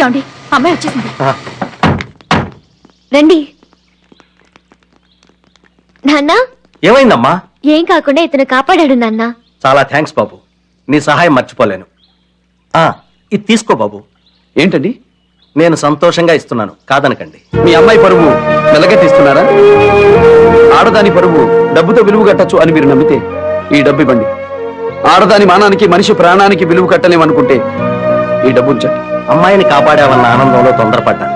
ఏమండి అమ్మాయి వచ్చేసింది రండి నాన్న ఏమైందమ్మా ఏం కాకుండా ఇతను కాపాడాడు నాన్న చాలా థ్యాంక్స్ బాబు నీ సహాయం మర్చిపోలేను ఇది తీసుకో బాబు ఏంటండి నేను సంతోషంగా ఇస్తున్నాను కాదనకండి మీ అమ్మాయి పరువు మెలగెట్టిస్తున్నారా ఆడదాని పరువు డబ్బుతో విలువ కట్టచ్చు అని మీరు నమ్మితే ఈ డబ్బు ఇవ్వండి ఆడదాని మానానికి మనిషి ప్రాణానికి విలువ కట్టలేమనుకుంటే ఈ డబ్బు ఉంచండి అమ్మాయిని కాపాడావన్న ఆనందంలో తొందరపడ్డాను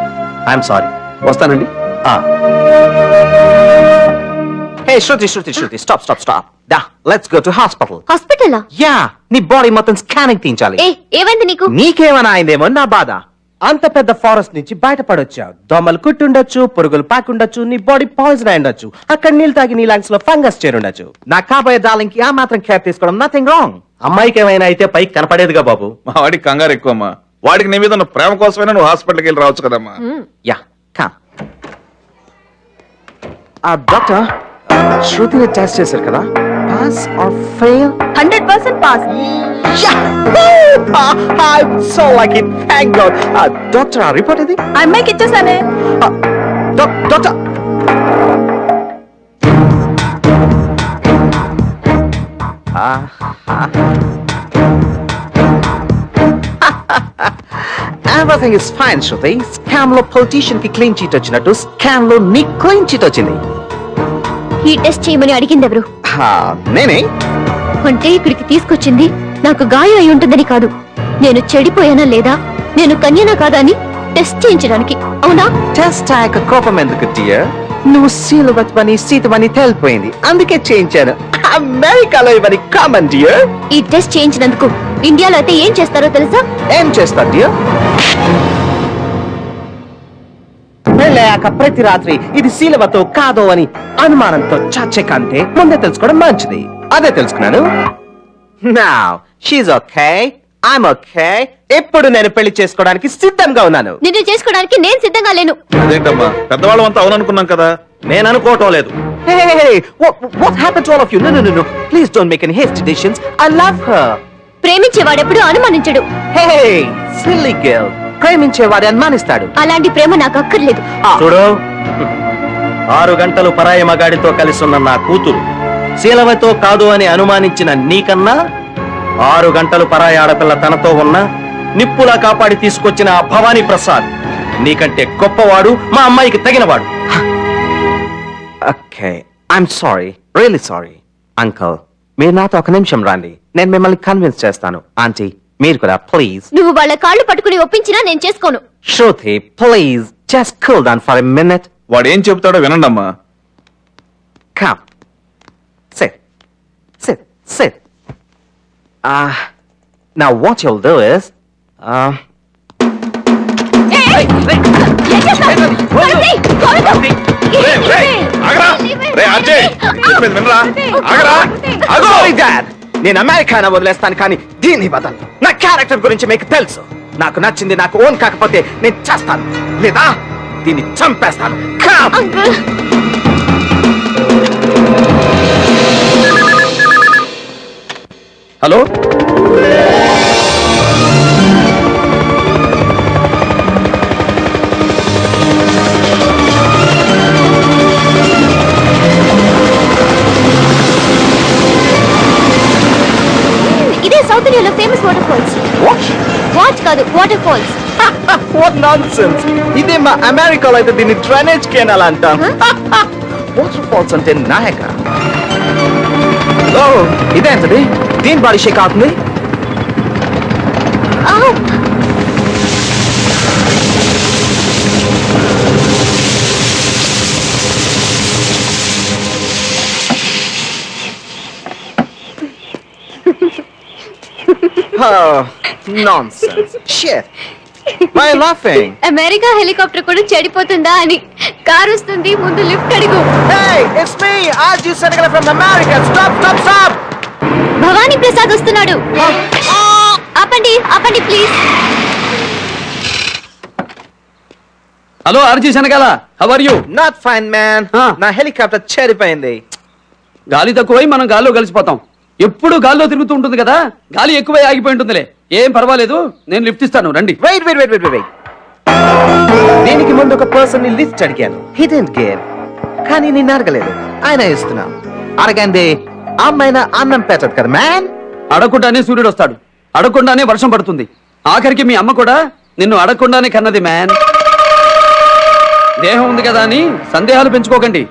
ఐఎమ్ సారీ వస్తానండి Hey, Shruti, stop. Da, let's go to hospital. Hospital Yeah, నీ బాడీ మొత్తం స్కానింగ్ తీయించాలి. ఏమైంది నీకు నీకేమైనా అయిందేమో నా బాధ. అంత పెద్ద ఫారెస్ట్ నుంచి బయటపడొచ్చావు. దోమలు కుట్టుండొచ్చు, పురుగులు పాకుండొచ్చు, నీ బాడీ పాయిజన్ అయి ఉండొచ్చు. అక్కడ నీళ్ళు తాగి నీ లంగ్స్ లో ఫంగస్ చేరుండొచ్చు. నా కాబోయే డార్లింగ్ కి ఆ మాత్రం కేర్ తీసుకోవడం నథింగ్ రాంగ్. అమ్మాయికి ఏమైనా అయితే పైకి కనపడేదిగా బాబు. మా వాడికి కంగారు ఎక్కువమ్మా. వాడికి నీ మీద ప్రేమ కోసమైనా నువ్వు హాస్పిటల్కి వెళ్ళి రావచ్చు కదమ్మా. Yeah come. డాక్టర్ శృతిని టెస్ట్ చేశారు కదా, pass or fail? 100% pass. I'm so lucky, thank God. Doctor ఆ రిపోర్ట్ ఇది అమ్మాయికి ఇచ్చేసానే. Doctor Everything is fine, Shruti. Scam లో పొలిటీషియన్ కి క్లీన్ చీట్ వచ్చినట్టు స్కామ్ లో నీ క్లీన్ చీట్ వచ్చింది. ఈ టెస్ట్ చేయమని అడిగింది ఎవరు? నేనే. అంటే ఇక్కడికి తీసుకొచ్చింది నాకు గాయం అయి ఉంటుందని కాదు, నేను చెడిపోయానా లేదా, నేను కన్యనా కాదా అని టెస్ట్ చేయించడానికి. అవునా? టెస్ట్ అయ్యాక కోపం ఎందుకు డియర్? నువ్వు సీలువని సీతమని తెలిపోయింది, అందుకే చేయించాను. అమెరికాలో ఇవన్నీ కామన్ డియర్. ఈ టెస్ట్ చేయించినందుకు ఇండియాలో అయితే ఏం చేస్తారో తెలుసా? ఏం చేస్తా డియర్? పెళ్ళయ్యాక ప్రతి రాత్రి ఇది శీలవతో కాదో అని అనుమానంతో చచ్చే కంటే ముందే తెలుసుకోవడం మంచిది. అదే తెలుసుకున్నాను. Now she's okay, I'm okay. ఎప్పుడు నేను పెళ్లి చేసుకోవడానికి సిద్ధంగా ఉన్నాను. నిన్ను చేసుకోవడానికి నేను సిద్ధంగా లేను. అదేంటమ్మా, పెద్దవాళ్ళం అంతా అవుననుకున్నాం కదా. నేను అనుకోవటం లేదు. Hey, what happened to all of you? No. Please don't make any hasty decisions. I love her. ప్రేమించేవాడెప్పుడు అనుమానించడు. Hey, silly girl. ప్రేమించేవాడే అనుమానిస్తాడు. అలాంటి ప్రేమ నాకు అక్కర్లేదు. చూడు, 6 గంటలు పరాయి మగాడితో కలిసి ఉన్న నా కూతురు శీలవతో కాదు అని అనుమానించిన నీకన్నా 6 గంటలు పరాయి ఆడపిల్ల తనతో ఉన్న నిప్పులా కాపాడి తీసుకొచ్చిన ఆ భవానీ ప్రసాద్ నీకంటే గొప్పవాడు, మా అమ్మాయికి తగినవాడు. Okay, I'm sorry, really sorry. Uncle, మీరు నాతో ఒక నిమిషం రండి, నేను మిమ్మల్ని కన్విన్స్ చేస్తాను. ఆంటీ మీరు కూడా ప్లీజ్. నువ్వు వాళ్ళ కాళ్ళు పట్టుకుని ఒప్పించినా నేను చేసుకోను. Shruti, please, just cool down for a minute. వాడు ఏం చెబుతాడో వినండమ్మా. Come. Sit. Now what you'll do is, Sorry, Dad. నేను అమెరికానా వదిలేస్తాను కానీ దీన్ని వదలను. నా క్యారెక్టర్ గురించి మీకు తెలుసు. నాకు నచ్చింది నాకు ఓన్ కాకపోతే నేను చేస్తాను, లేదా దీన్ని చంపేస్తాను. హలో, ఇదే సౌత్ ఇండియాలో ఫేమస్ వాటర్ ఫాల్స్. వాచ్ కాదు, వాటర్ ఫాల్స్. What nonsense! ఇదే మా అమెరికాలో అయితే దీన్ని డ్రైనేజ్ కెనాల్ అంటాం. వాటర్ ఫాల్స్ అంటే నాయక. ఓ ఇదేంటది? దీని బాడీ షేక్ అవుతుంది. Oh, nonsense. Shit. Why are you laughing? America helicopter కూడా చెడిపోతుందా అని. కార్ వస్తుంది, ముందు లిఫ్ట్ అడుగు. Hey, it's me, Arjun Senegal from America. Stop! Bhavani Prasad వస్తున్నాడు. ఆపండి please. Hello RG Shanagala, how are you? Not fine, man. నా హెలికాప్టర్ చెడిపోయింది. గాలి తక్కువై మనం గాల్లో కలిసిపోతాం. ఎప్పుడు గాల్లో తిరుగుతూ ఉంటుంది కదా, గాలి ఎక్కువై ఆగిపోయి ఉంటుందిలే. ఏం పర్వాలేదు, నేను లిఫ్ట్ ఇస్తాను, రండి. Wait. దీనికి ముందు ఒక పర్సన్ ని లిఫ్ట్ అడిగాను, హి డిడ్ంట్ గివ్. కానీ నిన్ను అడగలేదు, ఆయన ఇస్తున్నా. అడగండి, అమ్మాయిన అన్నం పెట్టదు కదా మ్యాన్. అడగకుండానే సూర్యుడు వస్తాడు, అడగకుండానే వర్షం పడుతుంది. ఆఖరికి మీ అమ్మ కూడా నిన్ను అడగకుండానే కన్నది మ్యాన్. దేహం ఉంది కదా అని సందేహాలు పెంచుకోకండి.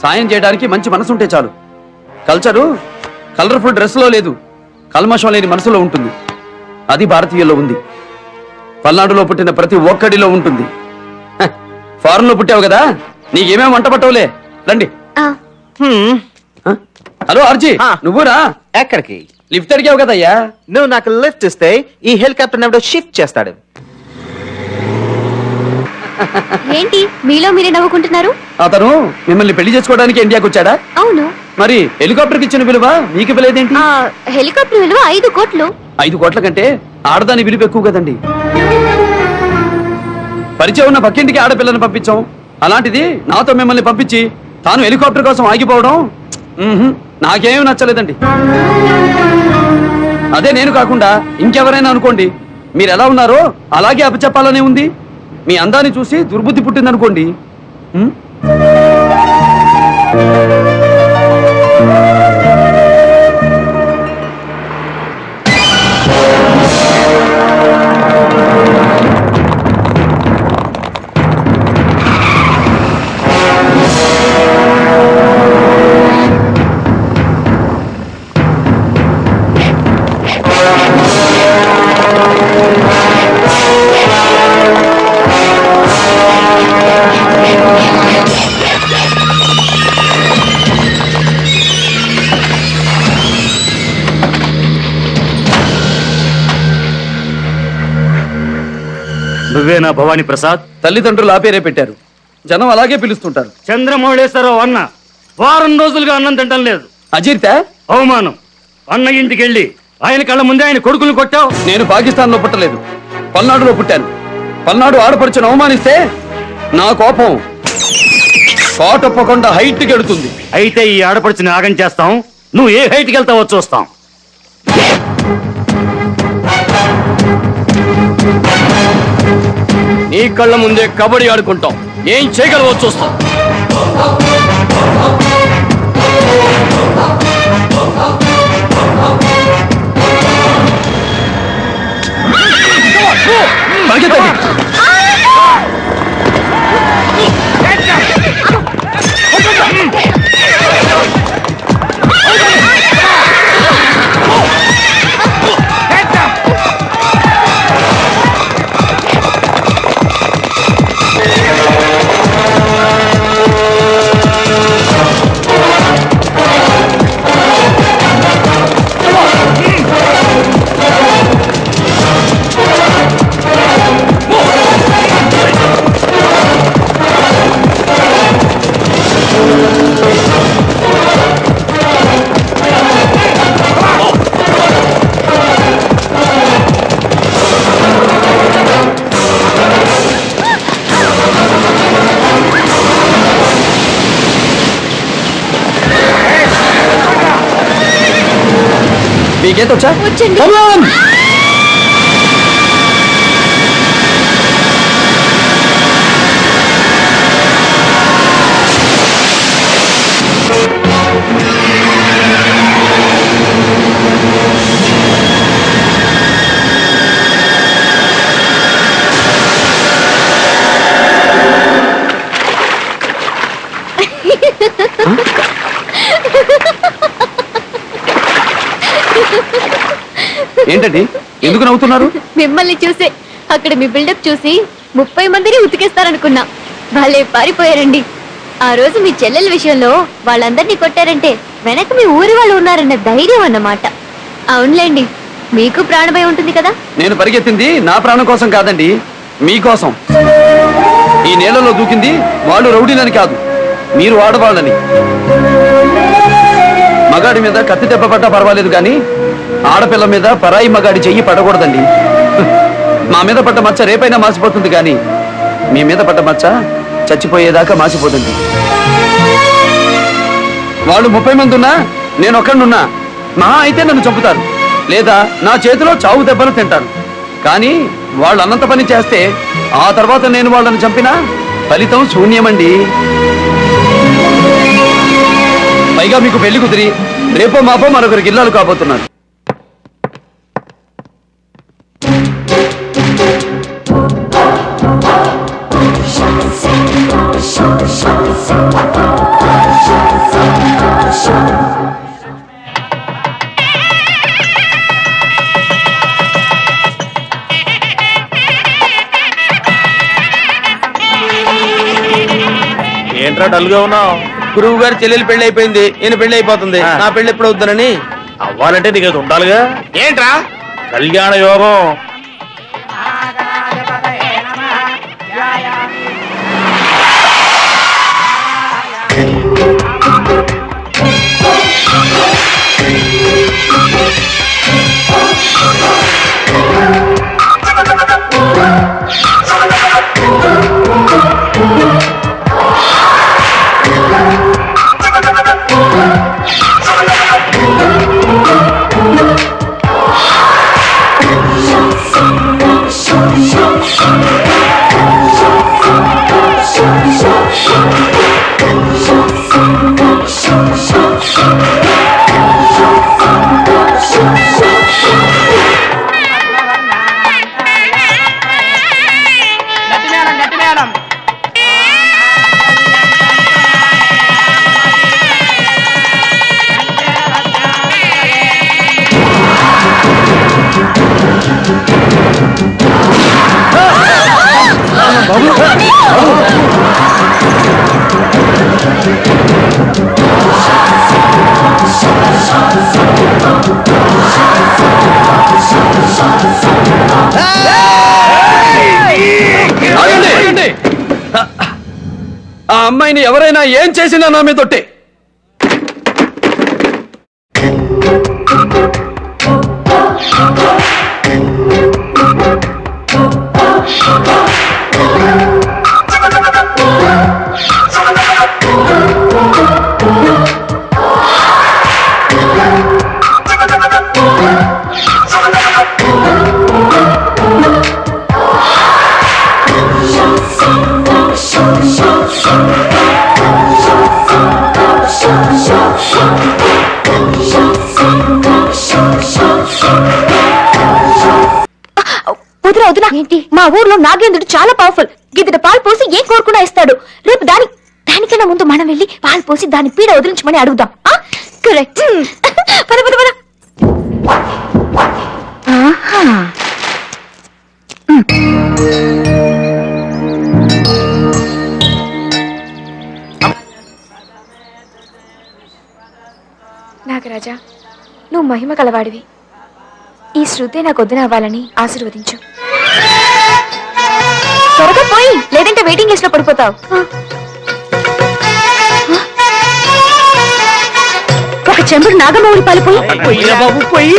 సాయం చేయడానికి మంచి మనసు ఉంటే చాలు. కల్చరు కలర్ఫుల్ డ్రెస్ లో లేదు, కల్మషం లేని మనసులో ఉంటుంది. అది భారతీయుల్లో ఉంది. పల్నాడులో పుట్టిన ప్రతి ఒక్కడిలో ఉంటుంది. ఫారెన్ లో పుట్టావు కదా, నీకేమేం వంట పట్టవులే. రండి. హలో ఆర్జీ, నువ్వురా. ఎక్కడికి? లిఫ్ట్ అడిగావు కదయ్యా. నువ్వు నాకు లిఫ్ట్ ఇస్తే ఈ హెలికాప్టర్ ఎవడో షిఫ్ట్ చేస్తాడు. ఏంటి మీలో మీరే నవ్వుకుంటున్నారు? అతను మిమ్మల్ని పెళ్లి చేసుకోవడానికి ఇండియాకి వచ్చాడా? అవును. మరి హెలికాప్టర్ ఇచ్చిన విలువ మీకు ఇవ్వలేదేంటి? హెలికాప్టర్ విలువ 5 కోట్లు. 5 కోట్ల కంటే ఆడదాని విలువ ఎక్కువ కదండి. పరిచయం ఉన్న పక్కింటికి ఆడపిల్లని పంపించాం, అలాంటిది నాతో మిమ్మల్ని పంపించి తాను హెలికాప్టర్ కోసం ఆగిపోవడం నాకేమీ నచ్చలేదండి. అదే నేను కాకుండా ఇంకెవరైనా అనుకోండి, మీరు ఎలా ఉన్నారో అలాగే అప్పచెప్పాలనే ఉంది. మీ అందాన్ని చూసి దుర్బుద్ధి పుట్టిందనుకోండి. నువ్వేనా భవానీ ప్రసాద్? తల్లిదండ్రులు ఆ పేరే పెట్టారు, జనం అలాగే పిలుస్తుంటారు. చంద్రమౌళేశ్వరరావు అన్న వారం రోజులుగా అన్నం తింటం లేదు. అజీర్త అవమానం. అన్న ఇంటికి వెళ్ళి ఆయన కళ్ళ ముందే ఆయన కొడుకులు కొట్టావు. నేను పాకిస్తాన్ లో పుట్టలేదు, పల్నాడులో పుట్టాను. పల్నాడు ఆడపడుచును అవమానిస్తే నా కోపం కోటప్పకుండా హైట్ కెడుతుంది. అయితే ఈ ఆడపడుచుని ఆగం చేస్తాం, నువ్వు ఏ హైట్కి వెళ్తావో చూస్తాం. నీ కళ్ళ ముందే కబడ్డీ ఆడుకుంటాం, ఏం చేయగలవో చూస్తాం. మీకేంటి వచ్చా? వచ్చండి. ఏంటండి, ఎందుకు నవ్వుతున్నారు? మిమ్మల్ని చూసే. అక్కడ మీ బిల్డప్ చూసి 30 మందిని ఉతికేస్తారనుకున్నా. వాళ్ళే పారిపోయారండి. ఆ రోజు మీ చెల్లెల విషయంలో వాళ్ళందరినీ కొట్టారంటే వెనక మీ ఊరి వాళ్ళు ఉన్నారన్న ధైర్యం అన్నమాట. అవునులేండి, మీకు ప్రాణభయం ఉంటుంది కదా. నేను పరిగెత్తింది నా ప్రాణం కోసం కాదండి, మీకోసం. ఈ నేలలో దూకింది వాళ్ళు రౌడీలని కాదు, మీరు ఆడవాళ్ళని. మగాడి మీద కత్తి దెబ్బ పడ్డా పర్వాలేదు కానీ ఆడపిల్ల మీద పరాయి మగాడి చెయ్యి పడకూడదండి. మా మీద పడ్డ మచ్చ రేపైనా మాసిపోతుంది కానీ మీ మీద పడ్డ మచ్చ చచ్చిపోయేదాకా మాసిపోతుంది. వాళ్ళు 30 మంది ఉన్నా నేను ఒక్కడున్నా, మహా అయితే నన్ను చంపుతారు, లేదా నా చేతిలో చావు దెబ్బలు తింటారు. కానీ వాళ్ళు అన్నంత పని చేస్తే ఆ తర్వాత నేను వాళ్ళని చంపినా ఫలితం శూన్యమండి. పైగా మీకు పెళ్లి కుదిరి రేపో మాపో మరొకరికి ఇల్లాలు కాబోతున్నారు. ఏంట్రా డల్గా ఉన్నావు? గురువు గారి చెల్లెలు పెళ్లి అయిపోయింది, ఈయన పెళ్లి అయిపోతుంది. నా పెళ్లి ఎప్పుడు అవుతానని అవ్వాలంటే నీకు అది ఉండాలిగా. ఏంట్రా కళ్యాణ యోగం. ఆ అమ్మాయిని ఎవరైనా ఏం చేసినా నా మీద తొట్టే. ఏంటి? మా ఊర్లో నాగేంద్రుడు చాలా పవర్ఫుల్. గిద్దట పాలు పోసి ఏం కోరుకున్నా ఇస్తాడు. రేపు దానికన్నా ముందు మనం వెళ్ళి పాలు పోసి దాని పీడ వదిలించమని అడుగుదాం. కరెక్ట్. పద పద పద. నాగరాజా, నువ్వు మహిమ కలవాడివి. ఈ శృతే నాకు వదిన అవ్వాలని ఆశీర్వదించు. త్వరగా పోయి, లేదంటే వెయిటింగ్ లిస్ట్ లో పడిపోతావు. ఒక చెంబుడు నాగమౌళి పాలు పోయి. బాబు పోయి